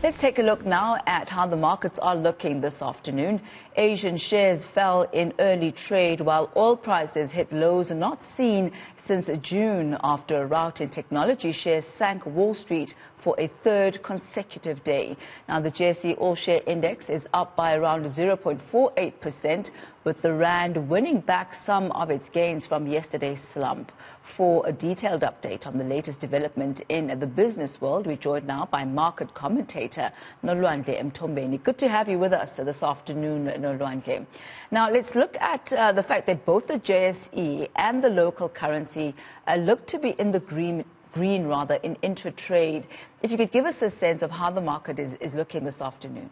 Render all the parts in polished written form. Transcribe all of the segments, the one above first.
Let's take a look now at how the markets are looking this afternoon. Asian shares fell in early trade while oil prices hit lows not seen since June after a rout in technology shares sank Wall Street for a third consecutive day. Now the JSE All Share Index is up by around 0.48%, with the rand winning back some of its gains from yesterday's slump. For a detailed update on the latest development in the business world, we're joined now by market commentator Nolwandle Mthombeni. Good to have you with us this afternoon, Nolwandle. Now let's look at the fact that both the JSE and the local currency look to be in the green in intra-trade. If you could give us a sense of how the market is looking this afternoon.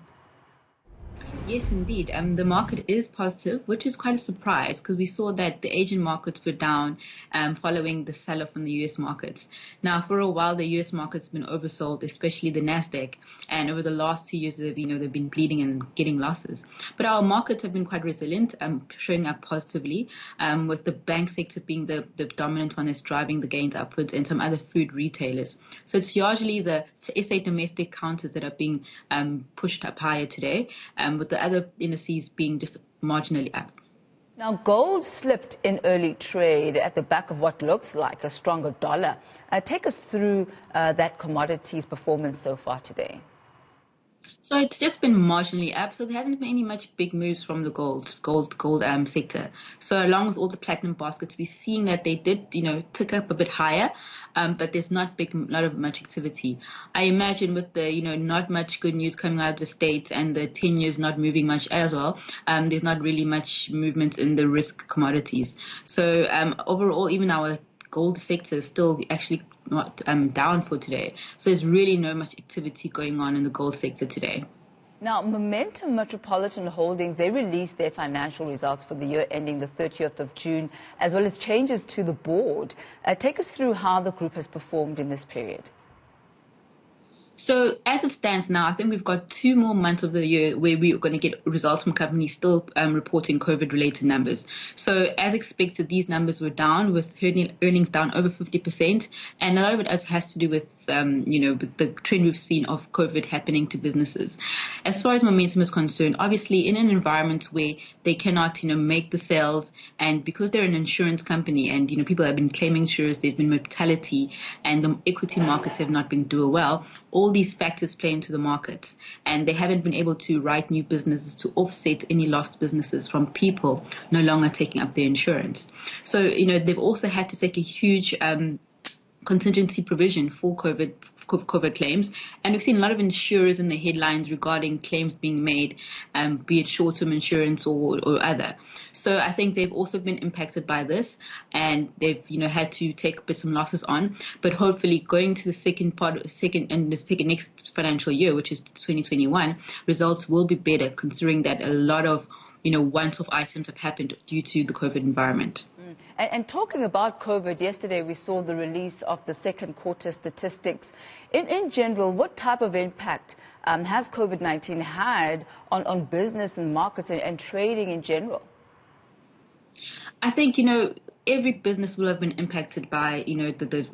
Yes, indeed. The market is positive, which is quite a surprise because we saw that the Asian markets were down following the sell-off in the U.S. markets. Now, for a while, the U.S. market's been oversold, especially the Nasdaq, and over the last 2 years, they've been bleeding and getting losses. But our markets have been quite resilient, showing up positively, with the bank sector being the dominant one that's driving the gains upwards, and some other food retailers. So it's largely the SA domestic counters that are being pushed up higher today, with the other indices being just marginally up. Now, gold slipped in early trade at the back of what looks like a stronger dollar. Take us through that commodity's performance so far today. So it's just been marginally up, so there hasn't been any much big moves from the gold sector. So along with all the platinum baskets, we're seeing that they did, tick up a bit higher, but there's not of much activity. I imagine with the, not much good news coming out of the States and the 10 years not moving much as well, there's not really much movement in the risk commodities. So overall, even our gold sector is still actually not down for today. So there's really no much activity going on in the gold sector today. Now, Momentum Metropolitan Holdings, they released their financial results for the year ending the 30th of June, as well as changes to the board. Take us through how the group has performed in this period. So as it stands now, I think we've got 2 more months of the year where we're going to get results from companies still reporting COVID-related numbers. So as expected, these numbers were down, with earnings down over 50%, and a lot of it has to do with with the trend we've seen of COVID happening to businesses. As far as Momentum is concerned, obviously in an environment where they cannot, make the sales, and because they're an insurance company and, people have been claiming insurance, there's been mortality, and the equity markets have not been doing well, all these factors play into the markets, and they haven't been able to write new businesses to offset any lost businesses from people no longer taking up their insurance. So, they've also had to take a huge contingency provision for COVID claims, and we've seen a lot of insurers in the headlines regarding claims being made, be it short-term insurance or other. So I think they've also been impacted by this, and they've had to take some losses on. But hopefully, going to the next financial year, which is 2021, results will be better, considering that a lot of once-off items have happened due to the COVID environment. And talking about COVID, yesterday we saw the release of the second quarter statistics. In general, what type of impact has COVID-19 had on business and markets and trading in general? I think, every business will have been impacted by, the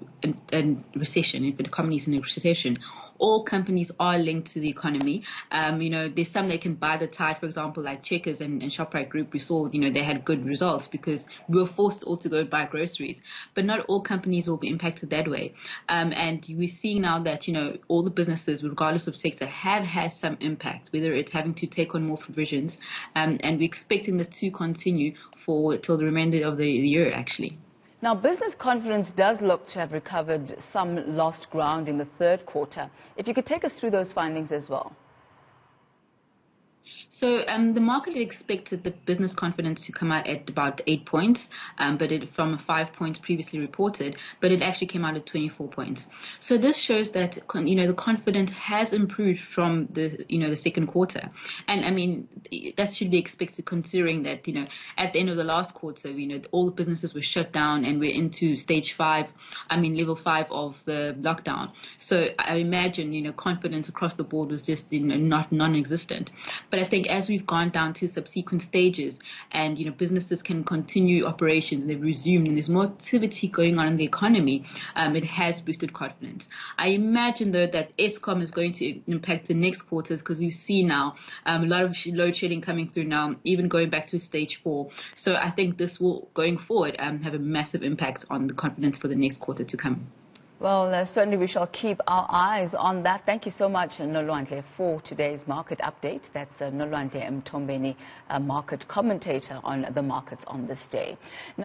recession. If the economy is in a recession, all companies are linked to the economy. There's some that can buy the tide, for example, like Checkers and Shoprite Group. We saw, they had good results because we were forced all to go buy groceries. But not all companies will be impacted that way. And we're seeing now that, all the businesses, regardless of sector, have had some impact, whether it's having to take on more provisions. And we're expecting this to continue till the remainder of the year, actually. Now, business confidence does look to have recovered some lost ground in the third quarter. If you could take us through those findings as well. So the market expected the business confidence to come out at about 8 points, but from 5 points previously reported, but it actually came out at 24 points. So this shows that the confidence has improved from the second quarter, and I mean that should be expected, considering that at the end of the last quarter, all the businesses were shut down and we're into level 5 of the lockdown. So I imagine confidence across the board was just non-existent. But But I think as we've gone down to subsequent stages and, businesses can continue operations and they've resumed and there's more activity going on in the economy, it has boosted confidence. I imagine, though, that Eskom is going to impact the next quarters because we see now a lot of load shedding coming through now, even going back to stage 4. So I think this will, going forward, have a massive impact on the confidence for the next quarter to come. Well, certainly we shall keep our eyes on that. Thank you so much, Nolwandle, for today's market update. That's Nolwandle Mthombeni, a market commentator on the markets on this day.